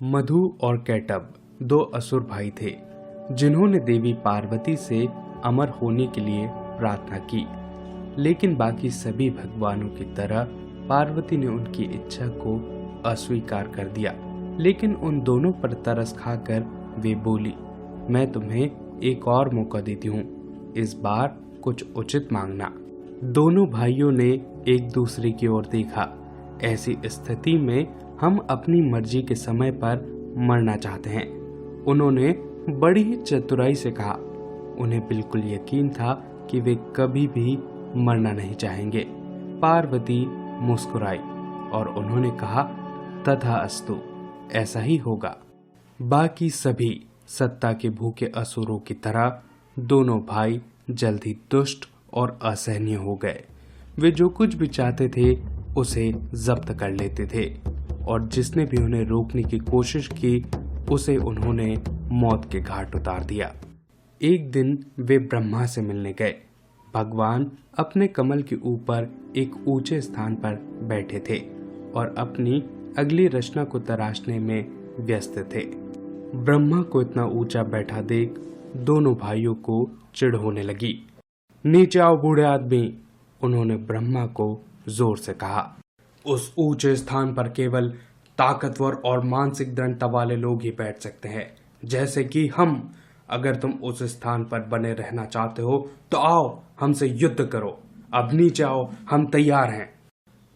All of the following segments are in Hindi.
मधु और कैटब दो असुर भाई थे जिन्होंने देवी पार्वती से अमर होने के लिए प्रार्थना की, लेकिन बाकी सभी भगवानों की तरह पार्वती ने उनकी इच्छा को अस्वीकार कर दिया। लेकिन उन दोनों पर तरस खाकर वे बोली, मैं तुम्हें एक और मौका देती हूँ, इस बार कुछ उचित मांगना। दोनों भाइयों ने एक दूसरे की ओर देखा। ऐसी स्थिति में हम अपनी मर्जी के समय पर मरना चाहते हैं, उन्होंने बड़ी ही चतुराई से कहा। उन्हें बिल्कुल यकीन था कि वे कभी भी मरना नहीं चाहेंगे। पार्वती मुस्कुराई और उन्होंने कहा, तथास्तु, ऐसा ही होगा। बाकी सभी सत्ता के भूखे असुरों की तरह दोनों भाई जल्द ही दुष्ट और असहनीय हो गए। वे जो कुछ भी चाहते थे उसे जब्त कर लेते थे और जिसने भी उन्हें रोकने की कोशिश की उसे उन्होंने मौत के घाट उतार दिया। एक दिन वे ब्रह्मा से मिलने गए। भगवान अपने कमल के ऊपर एक ऊंचे स्थान पर बैठे थे और अपनी अगली रचना को तराशने में व्यस्त थे। ब्रह्मा को इतना ऊंचा बैठा देख दोनों भाइयों को चिढ़ होने लगी। नीचे आओ बूढ़े आदमी, उन्होंने ब्रह्मा को जोर से कहा। उस ऊंचे स्थान पर केवल ताकतवर और मानसिक दृढ़ता वाले लोग ही बैठ सकते हैं, जैसे कि हम। अगर तुम उस स्थान पर बने रहना चाहते हो तो आओ हमसे युद्ध करो। अब नीचे आओ, हम तैयार हैं।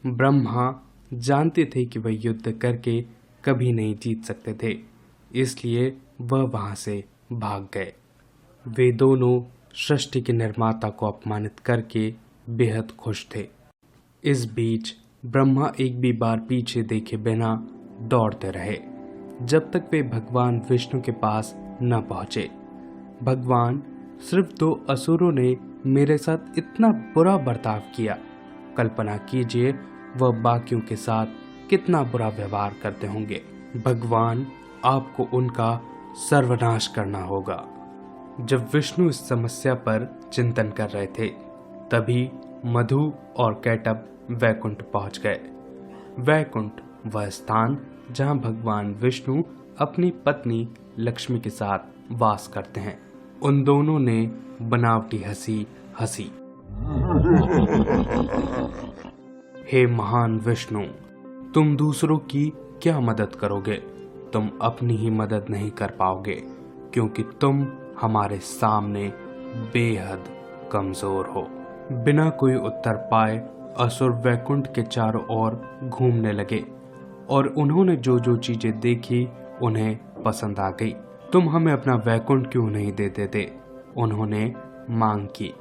ब्रह्मा जानते थे कि वह युद्ध करके कभी नहीं जीत सकते थे, इसलिए वह वहां से भाग गए। वे दोनों सृष्टि के निर्माता को अपमानित करके बेहद खुश थे। इस बीच ब्रह्मा एक भी बार पीछे देखे बिना दौड़ते रहे जब तक वे भगवान विष्णु के पास न पहुंचे। भगवान, सिर्फ दो असुरों ने मेरे साथ इतना बुरा बर्ताव किया, कल्पना कीजिए वह बाकियों के साथ कितना बुरा व्यवहार करते होंगे। भगवान, आपको उनका सर्वनाश करना होगा। जब विष्णु इस समस्या पर चिंतन कर रहे थे तभी मधु और कैटब वैकुंठ पहुंच गए। वैकुंठ वह स्थान जहां भगवान विष्णु अपनी पत्नी लक्ष्मी के साथ वास करते हैं। उन दोनों ने बनावटी हंसी हंसी। हे महान विष्णु, तुम दूसरों की क्या मदद करोगे? तुम अपनी ही मदद नहीं कर पाओगे क्योंकि तुम हमारे सामने बेहद कमजोर हो। बिना कोई उत्तर पाए असुर वैकुंठ के चारों ओर घूमने लगे और उन्होंने जो जो चीजें देखी उन्हें पसंद आ गई। तुम हमें अपना वैकुंठ क्यों नहीं दे देते? उन्होंने मांग की।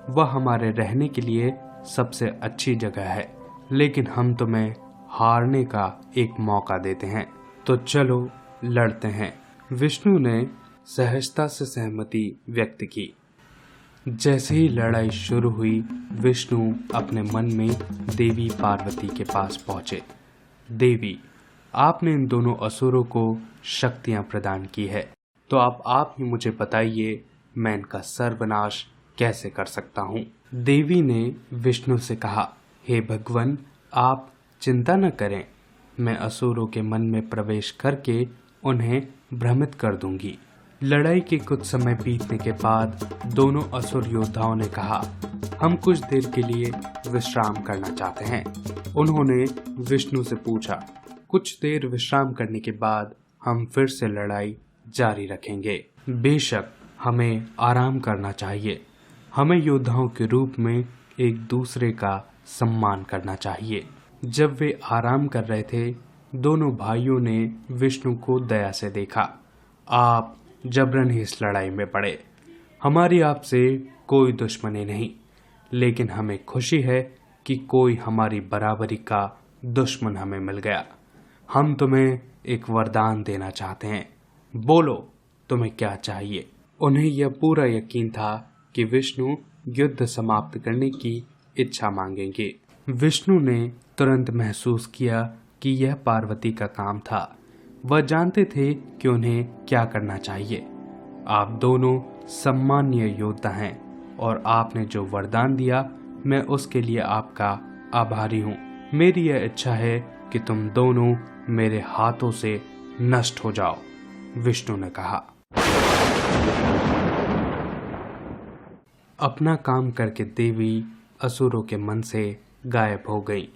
वह हमारे रहने के लिए सबसे अच्छी जगह है, लेकिन हम तुम्हें हारने का एक मौका देते हैं, तो चलो लड़ते हैं। विष्णु ने सहजता से सहमति व्यक्त की। जैसे ही लड़ाई शुरू हुई, विष्णु अपने मन में देवी पार्वती के पास पहुंचे। देवी, आपने इन दोनों असुरों को शक्तियां प्रदान की है, तो आप ही मुझे बताइए मैं इनका सर्वनाश कैसे कर सकता हूँ। देवी ने विष्णु से कहा, हे भगवान, आप चिंता न करें, मैं असुरों के मन में प्रवेश करके उन्हें भ्रमित कर दूंगी। लड़ाई के कुछ समय बीतने के बाद दोनों असुर योद्धाओं ने कहा, हम कुछ देर के लिए विश्राम करना चाहते हैं। उन्होंने विष्णु से पूछा, कुछ देर विश्राम करने के बाद हम फिर से लड़ाई जारी रखेंगे। बेशक हमें आराम करना चाहिए। हमें योद्धाओं के रूप में एक दूसरे का सम्मान करना चाहिए। जब वे आराम कर रहे थे, दोनों भाइयों ने विष्णु को दया से देखा। आप जबरन ही इस लड़ाई में पड़े। हमारी आपसे कोई दुश्मनी नहीं, लेकिन हमें खुशी है कि कोई हमारी बराबरी का दुश्मन हमें मिल गया। हम तुम्हें एक वरदान देना चाहते हैं, बोलो तुम्हें क्या चाहिए। उन्हें यह पूरा यकीन था कि विष्णु युद्ध समाप्त करने की इच्छा मांगेंगे। विष्णु ने तुरंत महसूस किया कि यह पार्वती का काम था। वह जानते थे कि उन्हें क्या करना चाहिए। आप दोनों सम्मानीय योद्धा हैं और आपने जो वरदान दिया मैं उसके लिए आपका आभारी हूँ। मेरी यह इच्छा है कि तुम दोनों मेरे हाथों से नष्ट हो जाओ, विष्णु ने कहा। अपना काम करके देवी असुरों के मन से गायब हो गई।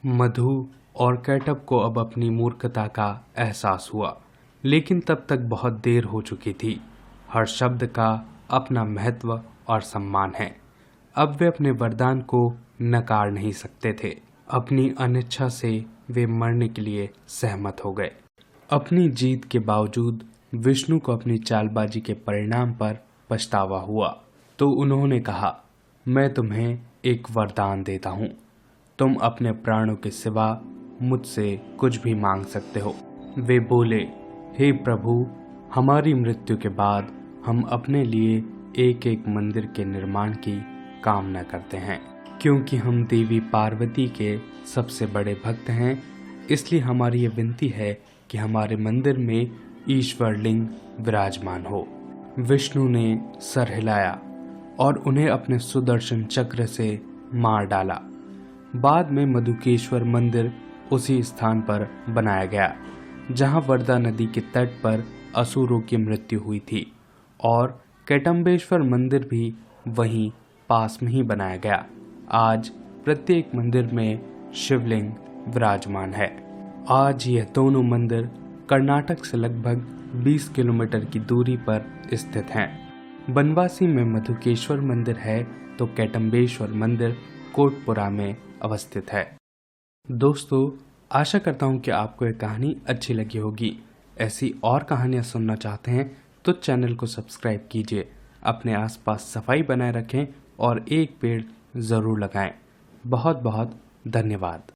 मधु और कैटब को अब अपनी मूर्खता का एहसास हुआ, लेकिन तब तक बहुत देर हो चुकी थी। हर शब्द का अपना महत्व और सम्मान है। अब वे अपने वरदान को नकार नहीं सकते थे। अपनी अनिच्छा से वे मरने के लिए सहमत हो गए। अपनी जीत के बावजूद विष्णु को अपनी चालबाजी के परिणाम पर पछतावा हुआ, तो उन्होंने कहा, मैं तुम्हें एक वरदान देता हूँ। तुम अपने प्राणों के सिवा मुझसे कुछ भी मांग सकते हो। वे बोले, हे प्रभु, हमारी मृत्यु के बाद हम अपने लिए एक एक मंदिर के निर्माण की कामना करते हैं। क्योंकि हम देवी पार्वती के सबसे बड़े भक्त हैं, इसलिए हमारी ये विनती है कि हमारे मंदिर में ईश्वर लिंग विराजमान हो। विष्णु ने सर हिलाया और उन्हें अपने सुदर्शन चक्र से मार डाला। बाद में मधुकेश्वर मंदिर उसी स्थान पर बनाया गया जहां वर्धा नदी के तट पर असुरों की मृत्यु हुई थी, और कैटम्बेश्वर मंदिर भी वहीं पास में ही बनाया गया। आज प्रत्येक मंदिर में शिवलिंग विराजमान है। आज यह दोनों मंदिर कर्नाटक से लगभग 20 किलोमीटर की दूरी पर स्थित हैं। बनवासी में मधुकेश्वर मंदिर है, तो कैटम्बेश्वर मंदिर कोटपुरा में अवस्थित है। दोस्तों, आशा करता हूँ कि आपको यह कहानी अच्छी लगी होगी। ऐसी और कहानियाँ सुनना चाहते हैं तो चैनल को सब्सक्राइब कीजिए। अपने आसपास सफाई बनाए रखें और एक पेड़ ज़रूर लगाएं। बहुत बहुत धन्यवाद।